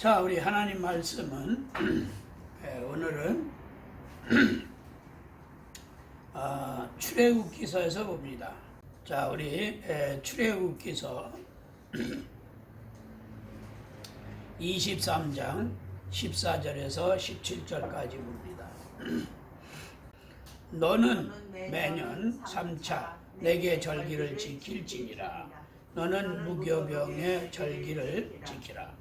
자, 우리 하나님 말씀은 오늘은 출애굽기서에서 봅니다. 자, 우리 출애굽기서 23장 14절에서 17절까지 봅니다. 너는 매년 3차 내게 절기를 지킬지니라. 너는 무교병의 절기를 지키라.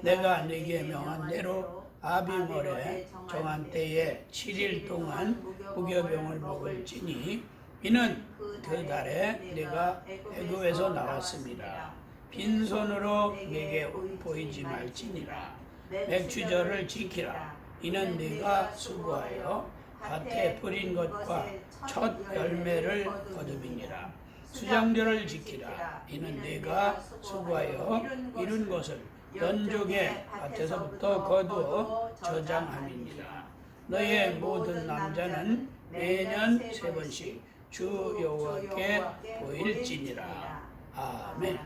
내가 네게 명한 대로 아비몰에 정한 때에 7일 동안 무교병을 먹을지니 이는 그 달에 네가 애굽에서 나왔습니다. 빈손으로 네게 보이지 말지니라. 맥주절을 지키라. 이는 네가 수고하여 밭에 뿌린 것과 첫 열매를 거두미니라. 수장절을 지키라. 이는 네가 수고하여 이룬 것을 연족의 밭에서부터 거두어 저장함이니라. 너의 모든 남자는 매년 3번씩 주 여호와께 보일지니라. 아멘.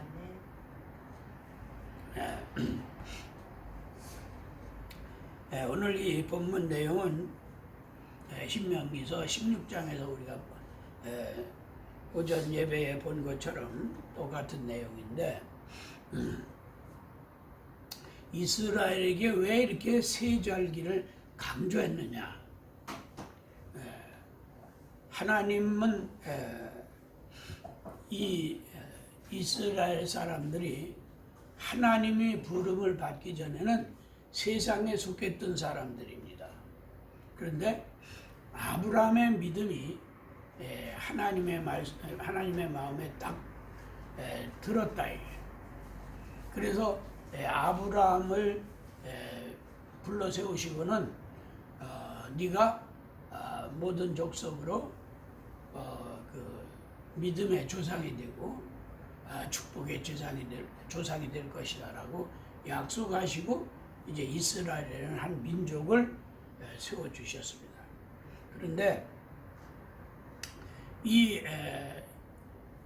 오늘 이 본문 내용은 신명기서 16장에서 우리가 오전 예배에 본 것처럼 똑같은 내용인데, 이스라엘에게 왜 이렇게 세절기를 강조했느냐? 하나님은 이 이스라엘 사람들이 하나님이 부름을 받기 전에는 세상에 속했던 사람들입니다. 그런데 아브라함의 믿음이 하나님의 마음에 딱 들었다. 그래서 아브라함을 불러 세우시고는 네가 모든 족속으로 그 믿음의 조상이 되고 축복의 조상이 될 것이다라고 약속하시고 이제 이스라엘에는 한 민족을 세워 주셨습니다. 그런데 이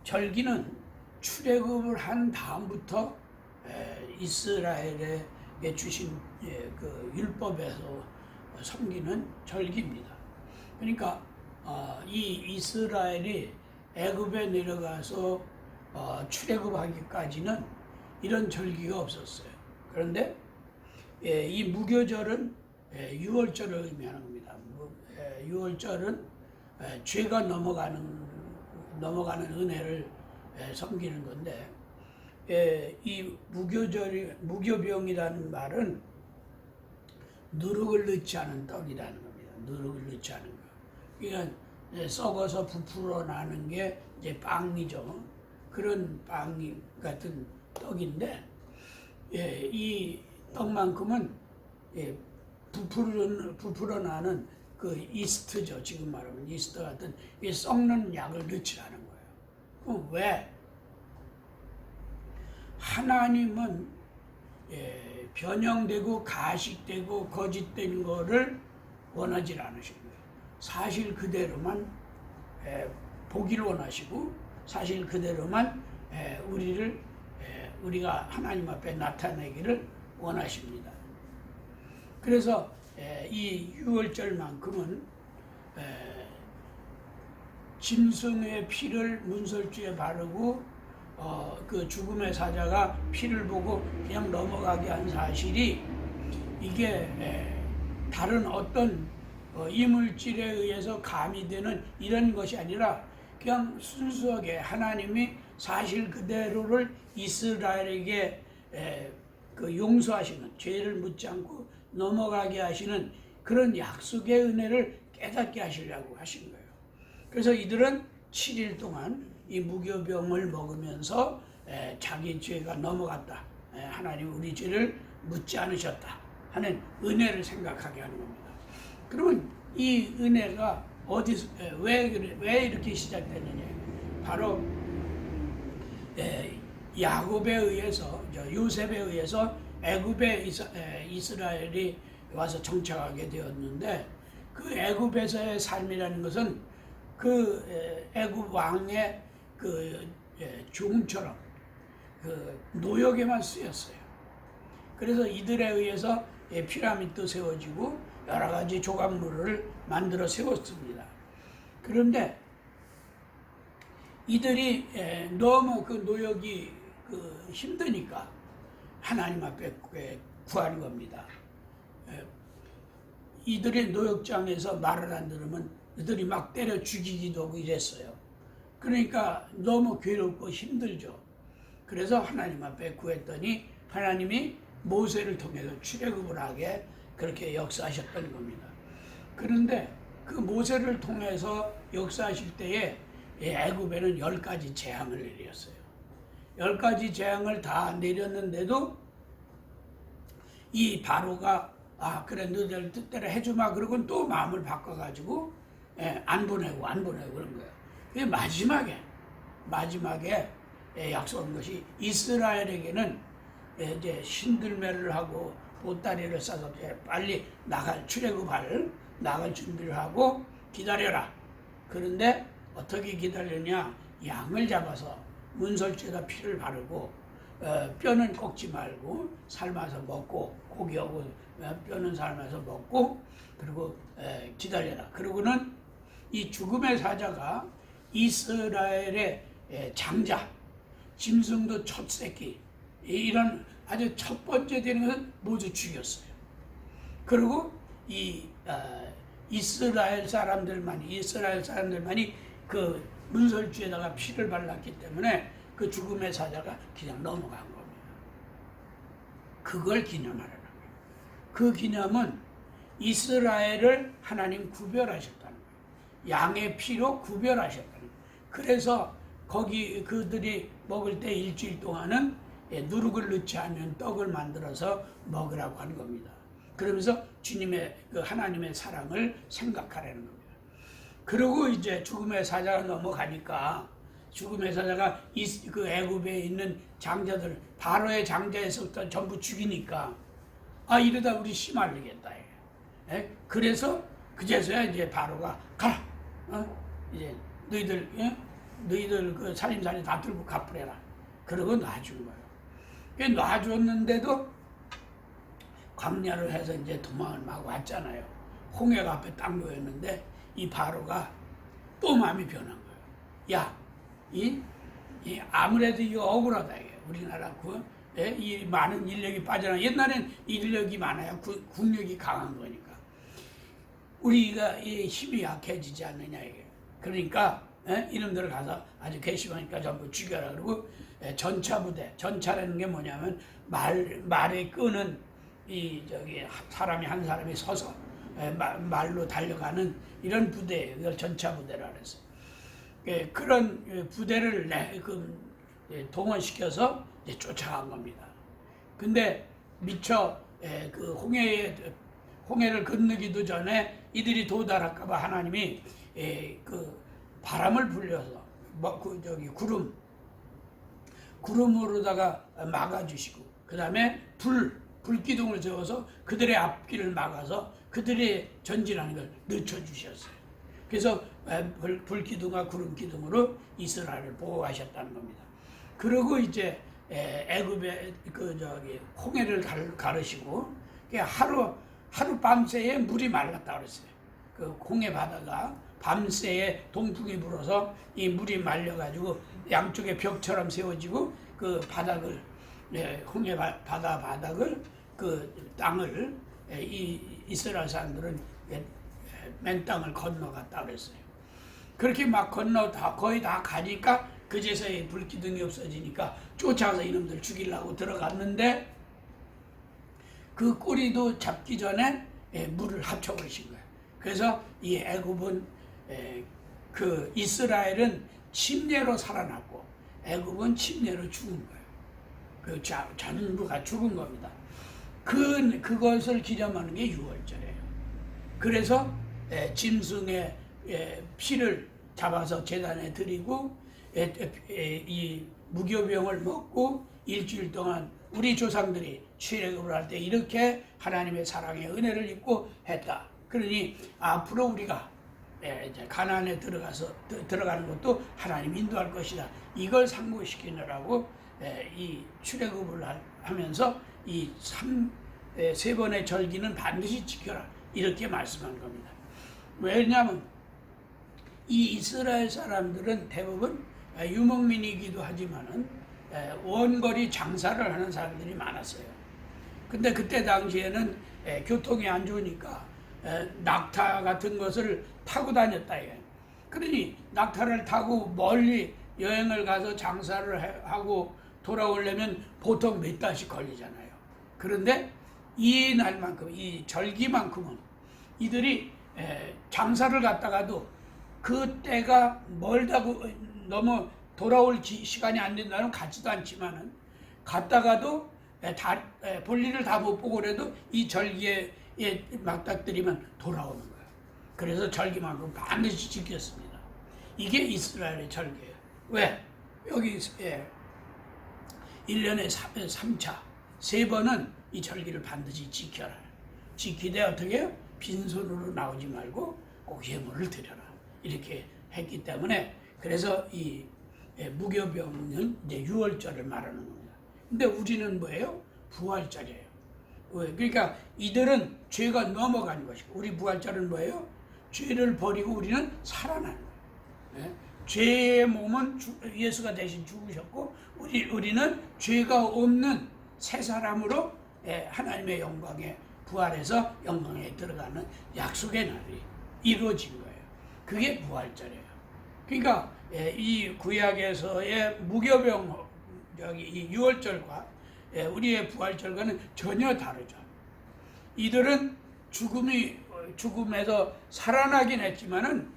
절기는 출애굽을 한 다음부터 이스라엘에게 주신 그 율법에서 섬기는 절기입니다. 그러니까 이 이스라엘이 애굽에 내려가서 출애굽하기까지는 이런 절기가 없었어요. 그런데 이 무교절은 6월절을 의미하는 겁니다. 6월절은 죄가 넘어가는 은혜를 섬기는 건데, 이 무교병이라는 말은 누룩을 넣지 않은 떡이라는 겁니다. 누룩을 넣지 않은 거. 그러니까 썩어서 부풀어 나는 게 이제 빵이죠. 그런 빵 같은 떡인데, 이 떡만큼은 부풀어 나는 그 이스트죠. 지금 말하면 이스트 같은 이 썩는 약을 넣지 않은 거예요. 그럼 왜? 하나님은 변형되고 가식되고 거짓된 거를 원하지 않으신 거예요. 사실 그대로만 보기를 원하시고, 사실 그대로만 우리가 하나님 앞에 나타내기를 원하십니다. 그래서 이 6월절만큼은 짐승의 피를 문설주에 바르고 그 죽음의 사자가 피를 보고 그냥 넘어가게 한 사실이, 이게 다른 어떤 이물질에 의해서 가미되는 이런 것이 아니라 그냥 순수하게 하나님이 사실 그대로를 이스라엘에게 그 용서하시는, 죄를 묻지 않고 넘어가게 하시는 그런 약속의 은혜를 깨닫게 하시려고 하신 거예요. 그래서 이들은 7일 동안 이 무교병을 먹으면서 자기 죄가 넘어갔다, 하나님 우리 죄를 묻지 않으셨다 하는 은혜를 생각하게 하는 겁니다. 그러면 이 은혜가 왜 이렇게 시작되느냐? 바로 야곱에 의해서, 요셉에 의해서 애굽에 이스라엘이 와서 정착하게 되었는데, 그 애굽에서의 삶이라는 것은 그 애굽 왕의 그 종처럼 그 노역에만 쓰였어요. 그래서 이들에 의해서 피라미드도 세워지고 여러 가지 조각물을 만들어 세웠습니다. 그런데 이들이 너무 그 노역이 힘드니까 하나님 앞에 구하는 겁니다. 이들의 노역장에서 말을 안 들으면 이들이 막 때려 죽이기도 하고 이랬어요. 그러니까 너무 괴롭고 힘들죠. 그래서 하나님 앞에 구했더니 하나님이 모세를 통해서 출애굽을 하게 그렇게 역사하셨던 겁니다. 그런데 그 모세를 통해서 역사하실 때에 애굽에는 10가지 재앙을 내렸어요. 10가지 재앙을 다 내렸는데도 이 바로가 그래 너희들 뜻대로 해주마 그러고는 또 마음을 바꿔가지고 안 보내고 그런 거예요. 그게 마지막에 약속한 것이 이스라엘에게는 이제 신들매를 하고 보따리를 싸서 빨리 출애굽할 나갈 준비를 하고 기다려라. 그런데 어떻게 기다리냐? 양을 잡아서 문설주에다 피를 바르고 뼈는 꺾지 말고 삶아서 먹고 고기하고 뼈는 삶아서 먹고 그리고 기다려라. 그러고는 이 죽음의 사자가 이스라엘의 장자, 짐승도 첫 새끼 이런 아주 첫 번째 되는 것은 모두 죽였어요. 그리고 이 이스라엘 사람들만이 그 문설주에다가 피를 발랐기 때문에 그 죽음의 사자가 그냥 넘어간 겁니다. 그걸 기념하라는 거예요. 그 기념은 이스라엘을 하나님 구별하셨다는 거예요. 양의 피로 구별하셨다는 거예요. 그래서 거기 그들이 먹을 때 일주일 동안은 누룩을 넣지 않는 떡을 만들어서 먹으라고 하는 겁니다. 그러면서 주님의 그 하나님의 사랑을 생각하라는 겁니다. 그리고 이제 죽음의 사자가 넘어가니까 죽음의 사자가 그 애굽에 있는 장자들 바로의 장자에서부터 전부 죽이니까 이러다 우리 씨말리겠다. 그래서 그제서야 이제 바로가 가라. 이제 너희들 그 살림살이 다 들고 갚으래라. 그러고 놔준 거예요. 놔줬는데도 광야를 해서 이제 도망을 막 왔잖아요. 홍해가 앞에 딱 놓였는데 이 바로가 또 마음이 변한 거예요. 야, 아무래도 이거 억울하다. 우리나라 이 많은 인력이 빠져나 옛날엔 인력이 많아야 국력이 강한 거니까 우리가 이 힘이 약해지지 않느냐 이게. 그러니까 이놈들을 가서 아주 괘씸하니까 전부 죽여라. 그리고 전차라는 게 뭐냐면 말에 끄는 사람이 한 사람이 서서 말로 달려가는 이런 부대예요. 이걸 전차 부대라 그랬어요. 그런 부대를 동원시켜서 쫓아간 겁니다. 근데 미처 그 홍해를 건너기도 전에 이들이 도달할까봐 하나님이 그 바람을 불려서 구름으로다가 막아주시고 그 다음에 불기둥을 세워서 그들의 앞길을 막아서 그들의 전진하는 걸 늦춰주셨어요. 그래서 불기둥과 구름기둥으로 이스라엘을 보호하셨다는 겁니다. 그리고 이제 애굽의 홍해를 가르시고 하루 밤새에 물이 말랐다 그랬어요. 그 홍해 바다가 밤새에 동풍이 불어서 이 물이 말려가지고 양쪽에 벽처럼 세워지고 그 바닥을 홍해 바다 바닥을 그 땅을 이스라엘 사람들은 맨 땅을 건너갔다 그랬어요. 그렇게 막 거의 다 가니까 그제서야 불기둥이 없어지니까 쫓아가서 이놈들 죽이려고 들어갔는데 그 꼬리도 잡기 전에 물을 합쳐버리신 거예요. 그래서 이 애굽은 그 이스라엘은 침례로 살아났고 애굽은 침례로 죽은 거예요. 그 전부가 죽은 겁니다. 그것을 기념하는 게 6월절이에요. 그래서 짐승의 피를 잡아서 제단에 드리고 이 무교병을 먹고 일주일 동안 우리 조상들이 출애굽을 할 때 이렇게 하나님의 사랑의 은혜를 입고 했다. 그러니 앞으로 우리가 이제 가나안에 들어가는 것도 하나님 인도할 것이다. 이걸 상고시키느라고 이 출애굽을 하면서 이 세 번의 절기는 반드시 지켜라 이렇게 말씀한 겁니다. 왜냐하면 이 이스라엘 사람들은 대부분 유목민이기도 하지만은 원거리 장사를 하는 사람들이 많았어요. 근데 그때 당시에는 교통이 안 좋으니까 낙타 같은 것을 타고 다녔다 이거예요. 그러니 낙타를 타고 멀리 여행을 가서 장사를 하고 돌아오려면 보통 몇 달씩 걸리잖아요. 그런데 이 날만큼, 이 절기만큼은 이들이 장사를 갔다가도 그 때가 멀다고 너무 돌아올 시간이 안 된다면 가지도 않지만은 갔다가도 볼일을 다 못 보고 그래도 이 절기에 맞닥뜨리면 돌아오는 거예요. 그래서 절기만큼 반드시 지켰습니다. 이게 이스라엘의 절기예요. 왜? 여기 1년에 3차, 3번은 이 절기를 반드시 지켜라. 지키되 어떻게 해요? 빈손으로 나오지 말고 꼭 예물을 드려라. 이렇게 했기 때문에 그래서 이 무교병은 이제 유월절을 말하는 겁니다. 근데 우리는 뭐예요? 부활절이에요. 왜? 그러니까 이들은 죄가 넘어간 것이고 우리 부활절은 뭐예요? 죄를 버리고 우리는 살아나는 거예요. 죄의 몸은 예수가 대신 죽으셨고 우리는 죄가 없는 새 사람으로 하나님의 영광에 부활해서 영광에 들어가는 약속의 날이 이루어진 거예요. 그게 부활절이에요. 그러니까 이 구약에서의 무교병 이 유월절과 우리의 부활절과는 전혀 다르죠. 이들은 죽음에서 살아나긴 했지만은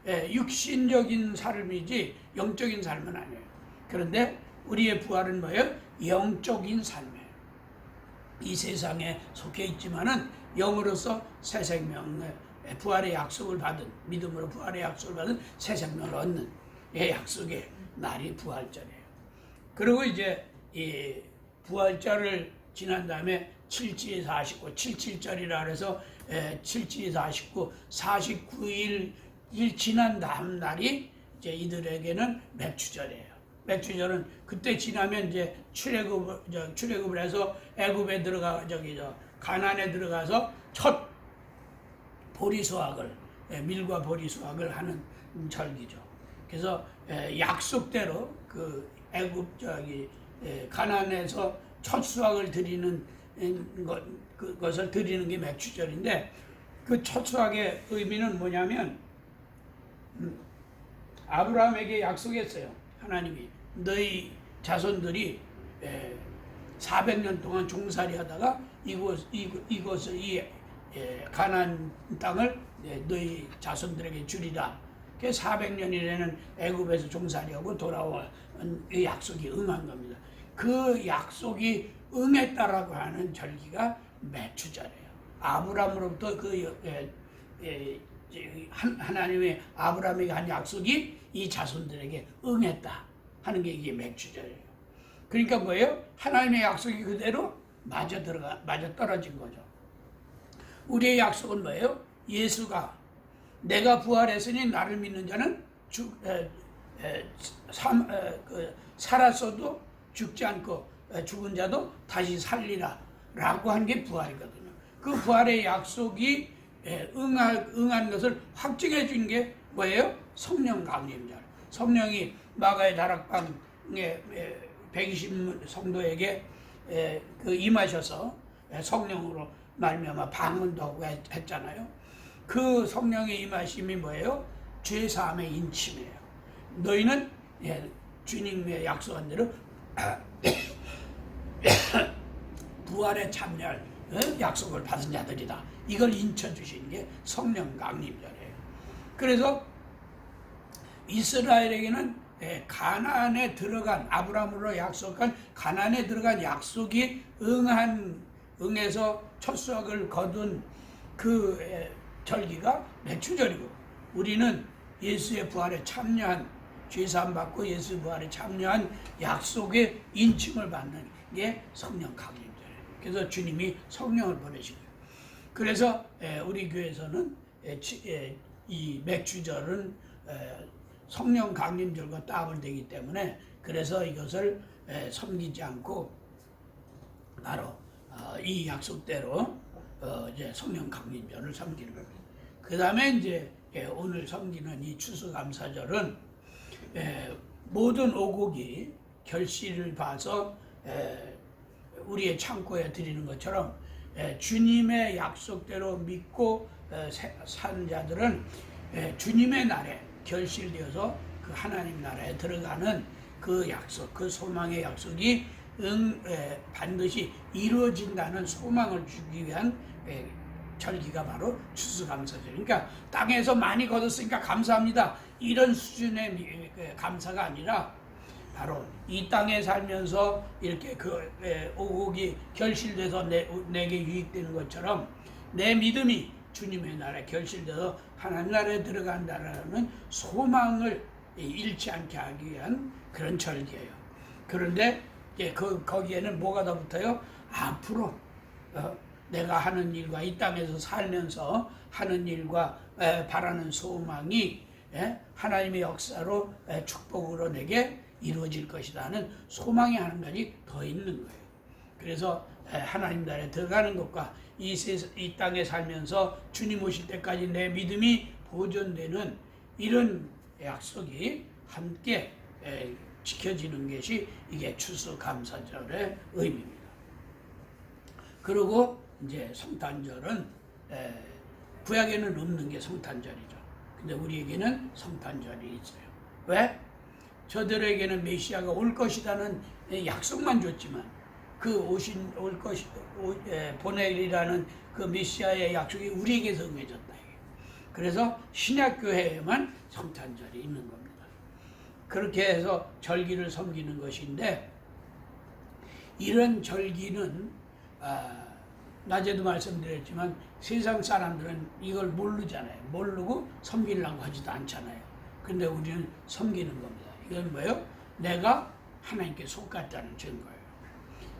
육신적인 삶이지 영적인 삶은 아니에요. 그런데 우리의 부활은 뭐예요? 영적인 삶이에요. 이 세상에 속해 있지만은 영으로서 새 생명을 부활의 약속을 받은 믿음으로 부활의 약속을 받은 새 생명을 얻는 약속의 날이 부활절이에요. 그리고 이제 이 부활절을 지난 다음에 7지 49, 77절이라 그래서 7지 49, 49일 지난 다음 날이 이제 이들에게는 맥주절이에요. 맥주절은 그때 지나면 이제 출애굽을 해서 애굽에 들어가 가나안에 들어가서 첫 보리 수확을 밀과 보리 수확을 하는 절기죠. 그래서 약속대로 그 애굽 가나안에서 첫 수확을 드리는 그것을 드리는 게 맥주절인데 그 첫 수확의 의미는 뭐냐면 아브라함에게 약속했어요. 하나님이 너희 자손들이 400년 동안 종살이 하다가 이곳을 가나안 땅을 너희 자손들에게 주리라. 그 400년이라는 애굽에서 종살이하고 돌아온 이 약속이 응한 겁니다. 그 약속이 응했다라고 하는 절기가 맥주절이에요. 아브라함으로부터 하나님의 아브라함에게 한 약속이 이 자손들에게 응했다 하는 게 이게 맥주절이에요. 그러니까 뭐예요? 하나님의 약속이 그대로 맞아 떨어진 거죠. 우리의 약속은 뭐예요? 예수가 내가 부활했으니 나를 믿는 자는 살았어도 죽지 않고 죽은 자도 다시 살리라 라고 한 게 부활이거든요. 그 부활의 약속이 응한 것을 확증해 준 게 뭐예요? 성령 강림절. 성령이 마가의 다락방에 120 성도에게 임하셔서 성령으로 말미암아 방언도 하고 했잖아요. 그 성령의 임하심이 뭐예요? 죄사함의 인침이에요. 너희는 주님의 약속한 대로 부활에 참여할 약속을 받은 자들이다. 이걸 인쳐주신 게 성령 강림절이에요. 그래서 이스라엘에게는 가나안에 들어간 아브라함으로 약속한 가나안에 들어간 약속이 응해서 첫 수확을 거둔 그 절기가 맥주절이고 우리는 예수의 부활에 참여한 죄사함 받고 예수의 부활에 참여한 약속의 인침을 받는 게 성령 강림절이에요. 그래서 주님이 성령을 보내신 거예요. 그래서 우리 교회에서는 이 맥주절은 성령 강림절과 따블되기 때문에 그래서 이것을 섬기지 않고 바로 이 약속대로 이제 성령 강림절을 섬기는 겁니다. 그 다음에 이제 오늘 섬기는 이 추수감사절은 모든 오곡이 결실을 봐서 우리의 창고에 드리는 것처럼 주님의 약속대로 믿고 사는 자들은 주님의 날에 결실되어서 그 하나님 나라에 들어가는 그 약속, 그 소망의 약속이 반드시 이루어진다는 소망을 주기 위한 절기가 바로 추수감사절. 그러니까 땅에서 많이 거뒀으니까 감사합니다, 이런 수준의 감사가 아니라 바로 이 땅에 살면서 이렇게 오곡이 결실돼서 내게 유익되는 것처럼 내 믿음이 주님의 나라에 결실돼서 하나님 나라에 들어간다라는 소망을 잃지 않게 하기 위한 그런 절기예요. 그런데 거기에는 뭐가 더 붙어요? 앞으로 내가 하는 일과 이 땅에서 살면서 하는 일과 바라는 소망이 하나님의 역사로 축복으로 내게 이루어질 것이라는 소망이 한 가지 더 있는 거예요. 그래서 하나님 나라에 들어가는 것과 이 땅에 살면서 주님 오실 때까지 내 믿음이 보존되는 이런 약속이 함께 지켜지는 것이 이게 추수감사절의 의미입니다. 그리고 이제 성탄절은 구약에는 없는 게 성탄절이죠. 근데 우리에게는 성탄절이 있어요. 왜? 저들에게는 메시아가 올 것이라는 약속만 줬지만 보내리라는 그 메시아의 약속이 우리에게서 응해졌다. 그래서 신약교회에만 성탄절이 있는 겁니다. 그렇게 해서 절기를 섬기는 것인데, 이런 절기는 낮에도 말씀드렸지만 세상 사람들은 이걸 모르잖아요. 모르고 섬기려고 하지도 않잖아요. 근데 우리는 섬기는 겁니다. 이건 뭐예요? 내가 하나님께 속았다는 증거예요.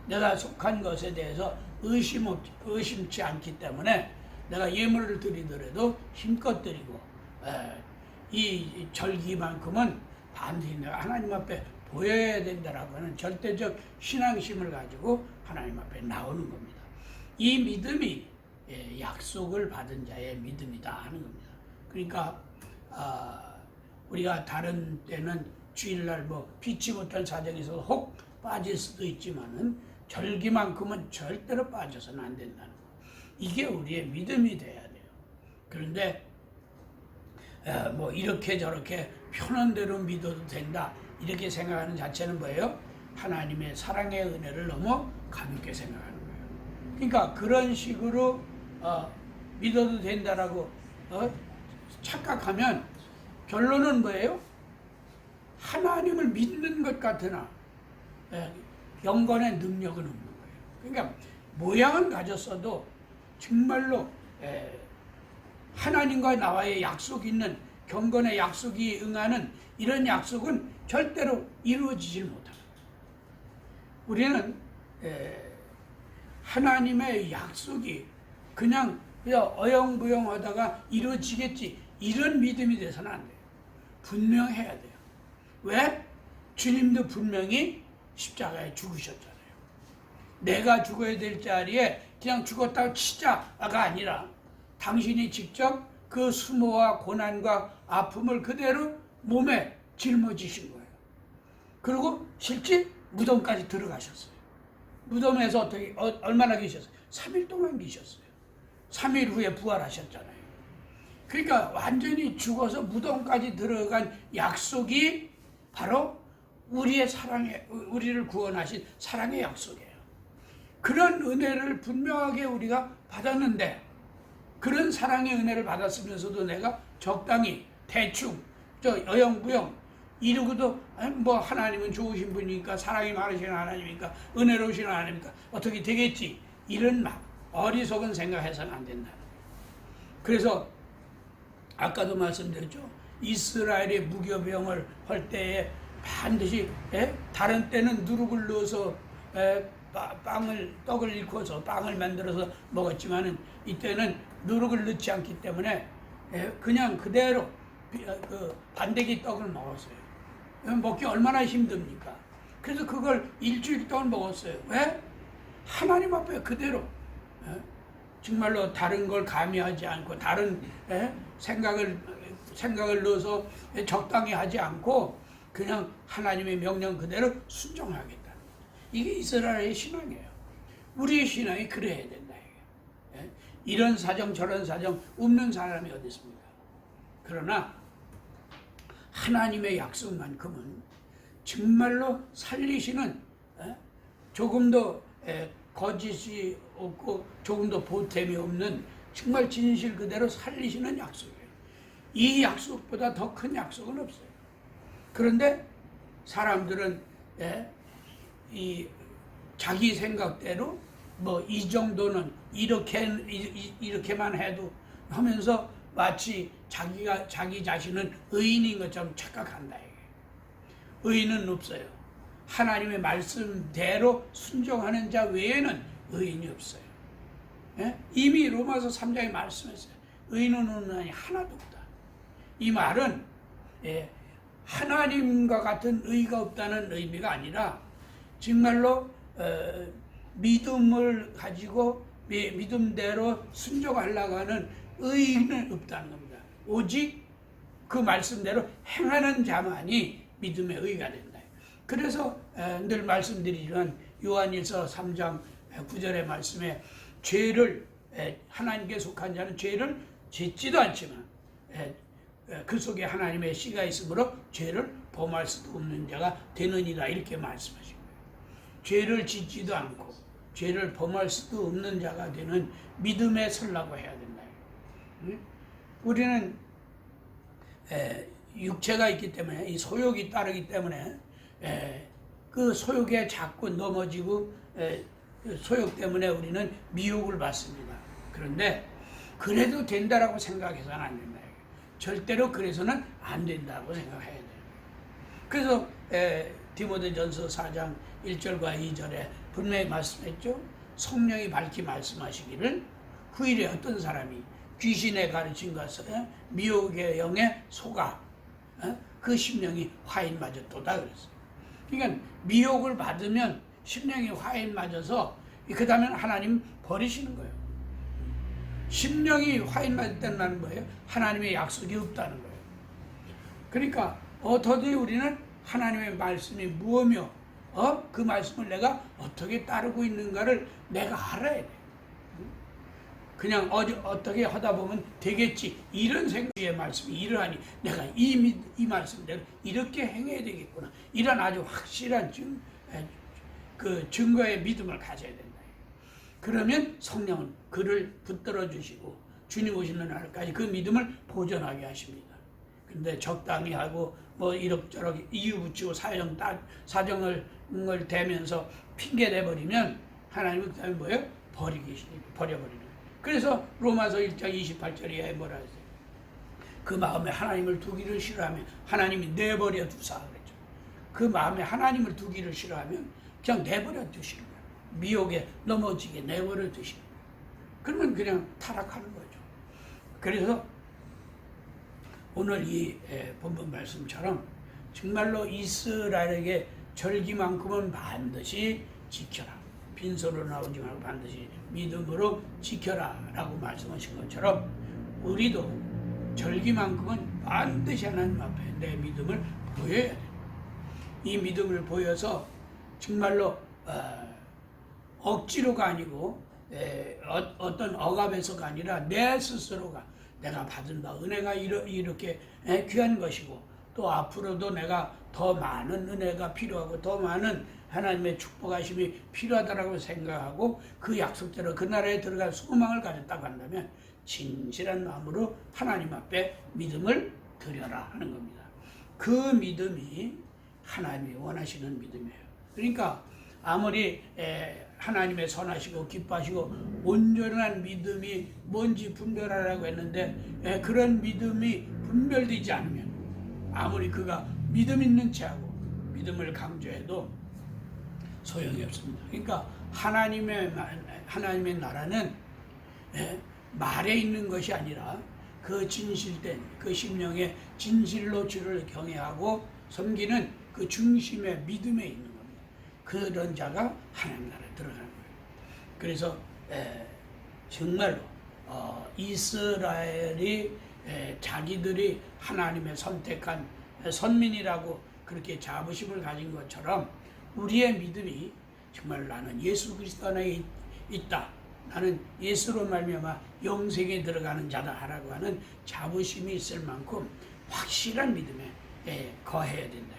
내가 속한 것에 대해서 의심치 않기 때문에 내가 예물을 드리더라도 힘껏 드리고, 이 절기만큼은 반드시 내가 하나님 앞에 보여야 된다라고 하는 절대적 신앙심을 가지고 하나님 앞에 나오는 겁니다. 이 믿음이 약속을 받은 자의 믿음이다 하는 겁니다. 그러니까 우리가 다른 때는 주일날 피치 못할 사정이 있어서 혹 빠질 수도 있지만은 절기만큼은 절대로 빠져서는 안 된다는 거. 이게 우리의 믿음이 돼야 돼요. 그런데 이렇게 저렇게 편한 대로 믿어도 된다 이렇게 생각하는 자체는 뭐예요? 하나님의 사랑의 은혜를 너무 가볍게 생각하는 거예요. 그러니까 그런 식으로 믿어도 된다라고 착각하면 결론은 뭐예요? 하나님을 믿는 것 같으나 경건의 능력은 없는 거예요. 그러니까 모양은 가졌어도 정말로 하나님과 나와의 약속이 있는 경건의 약속이 응하는 이런 약속은 절대로 이루어지질 못합니다. 우리는 하나님의 약속이 그냥 어영부영하다가 이루어지겠지 이런 믿음이 돼서는 안 돼요. 분명해야 돼요. 왜? 주님도 분명히 십자가에 죽으셨잖아요. 내가 죽어야 될 자리에 그냥 죽었다고 치자가 아니라 당신이 직접 그 수모와 고난과 아픔을 그대로 몸에 짊어지신 거예요. 그리고 실제 무덤까지 들어가셨어요. 무덤에서 얼마나 계셨어요? 3일 동안 계셨어요. 3일 후에 부활하셨잖아요. 그러니까 완전히 죽어서 무덤까지 들어간 약속이 바로 우리를 구원하신 사랑의 약속이에요. 그런 은혜를 분명하게 우리가 받았는데, 그런 사랑의 은혜를 받았으면서도 내가 적당히 대충 어영부영 이러고도 하나님은 좋으신 분이니까, 사랑이 많으신 하나님이니까, 은혜로우신 하나님이니까 어떻게 되겠지, 이런 어리석은 생각해서는 안 된다. 그래서 아까도 말씀드렸죠. 이스라엘의 무교병을 할 때에 반드시 다른 때는 누룩을 넣어서 떡을 일궈서 빵을 만들어서 먹었지만은 이때는 누룩을 넣지 않기 때문에 그냥 그대로 그 반대기 떡을 먹었어요. 먹기 얼마나 힘듭니까? 그래서 그걸 일주일 동안 먹었어요. 왜? 하나님 앞에 그대로 정말로 다른 걸 가미하지 않고 다른 생각을 넣어서 적당히 하지 않고 그냥 하나님의 명령 그대로 순종하겠다. 이게 이스라엘의 신앙이에요. 우리의 신앙이 그래야 된다. 이런 사정 저런 사정 없는 사람이 어디 있습니까? 그러나 하나님의 약속만큼은 정말로 살리시는 조금도 거짓이 없고 조금도 보탬이 없는 정말 진실 그대로 살리시는 약속이에요. 이 약속보다 더 큰 약속은 없어요. 그런데 사람들은 이 자기 생각대로 뭐 이 정도는 이렇게만 해도 하면서 마치 자기 자신은 의인인 것처럼 착각한다. 의인은 없어요. 하나님의 말씀대로 순종하는 자 외에는 의인이 없어요. 이미 로마서 3장에 말씀했어요. 의인은 없나니 하나도 없다. 이 말은 하나님과 같은 의가 없다는 의미가 아니라 정말로 믿음을 가지고 믿음대로 순종하려고 하는 의인은 없다는 겁니다. 오직 그 말씀대로 행하는 자만이 믿음의 의가 된다. 그래서 늘 말씀드리지만 요한일서 3장 9절의 말씀에 죄를 하나님께 속한 자는 죄를 짓지도 않지만 그 속에 하나님의 씨가 있으므로 죄를 범할 수도 없는 자가 되느니라 이렇게 말씀하신 거예요. 죄를 짓지도 않고 죄를 범할 수도 없는 자가 되는 믿음에 서려고 해야 된다. 우리는 육체가 있기 때문에 이 소욕이 따르기 때문에 그 소욕에 자꾸 넘어지고 소욕 때문에 우리는 미혹을 받습니다. 그런데 그래도 된다라고 생각해서는 안 된다. 절대로 그래서는 안 된다고 생각해야 돼요. 그래서 디모데전서 4장 1절과 2절에 분명히 말씀했죠. 성령이 밝히 말씀하시기를 후일에 어떤 사람이 귀신의 가르침과 미혹의 영에 속아 그 심령이 화인 맞았도다 그랬어요. 그러니까 미혹을 받으면 심령이 화인 맞아서 그 다음에 하나님 버리시는 거예요. 심령이 화인 맞았다는 말은 뭐예요? 하나님의 약속이 없다는 거예요. 그러니까 더더이 우리는 하나님의 말씀이 무엇이며 그 말씀을 내가 어떻게 따르고 있는가를 내가 알아야 돼. 그냥 어떻게 하다 보면 되겠지 이런 생각의 말씀이 이러하니 내가 이 말씀대로 이렇게 행해야 되겠구나 이런 아주 확실한 증거의 믿음을 가져야 된다. 그러면 성령은 그를 붙들어 주시고 주님 오시는 날까지 그 믿음을 보존하게 하십니다. 근데 적당히 하고 뭐 이럭저럭 이유 붙이고 사정을 대면서 핑계 내버리면 하나님은 그 다음에 뭐예요? 버려버리는. 그래서 로마서 1장 28절에 뭐라 했어요? 그 마음에 하나님을 두기를 싫어하면 하나님이 내버려 두사 그랬죠. 그 마음에 하나님을 두기를 싫어하면 그냥 내버려 두시는 거예요. 미혹에 넘어지게 내버려 두시는 거예요. 그러면 그냥 타락하는 거죠. 그래서 오늘 이 본문 말씀처럼 정말로 이스라엘에게 절기만큼은 반드시 지켜라. 빈소로 나오지 말고 반드시 믿음으로 지켜라 라고 말씀하신 것처럼 우리도 절기만큼은 반드시 하나님 앞에 내 믿음을 보여야 돼요. 이 믿음을 보여서 정말로 억지로가 아니고 어떤 억압에서가 아니라 내 스스로가 내가 받은 바 은혜가 이렇게 귀한 것이고 또 앞으로도 내가 더 많은 은혜가 필요하고 더 많은 하나님의 축복하심이 필요하다고 생각하고 그 약속대로 그 나라에 들어갈 소망을 가졌다고 한다면 진실한 마음으로 하나님 앞에 믿음을 드려라 하는 겁니다. 그 믿음이 하나님이 원하시는 믿음이에요. 그러니까 아무리 하나님의 선하시고 기뻐하시고 온전한 믿음이 뭔지 분별하라고 했는데 그런 믿음이 분별되지 않으면 아무리 그가 믿음 있는 체하고 믿음을 강조해도 소용이 없습니다. 그러니까 하나님의 나라는 말에 있는 것이 아니라 그 진실된 그 심령의 진실로 주를 경외하고 섬기는 그 중심의 믿음에 있는 겁니다. 그런 자가 하나님 나라에 들어가는 거예요. 그래서 정말로 이스라엘이 자기들이 하나님의 선택한 선민이라고 그렇게 자부심을 가진 것처럼 우리의 믿음이 정말 나는 예수 그리스도 안에 있다. 나는 예수로 말미암아 영생에 들어가는 자다라고 하는 자부심이 있을 만큼 확실한 믿음에 거해야 된다.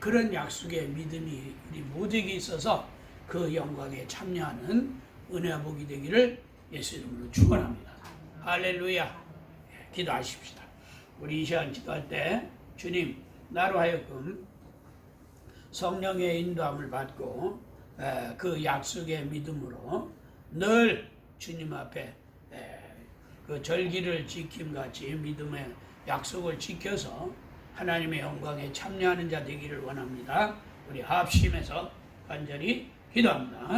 그런 약속의 믿음이 우리 모두에게 있어서 그 영광에 참여하는 은혜와 복이 되기를 예수 이름으로 축원합니다. 할렐루야. 기도하십시다. 우리 이 시간 기도할 때 주님 나로 하여금 성령의 인도함을 받고 그 약속의 믿음으로 늘 주님 앞에 그 절기를 지킴같이 믿음의 약속을 지켜서 하나님의 영광에 참여하는 자 되기를 원합니다. 우리 합심해서 간절히 기도합니다.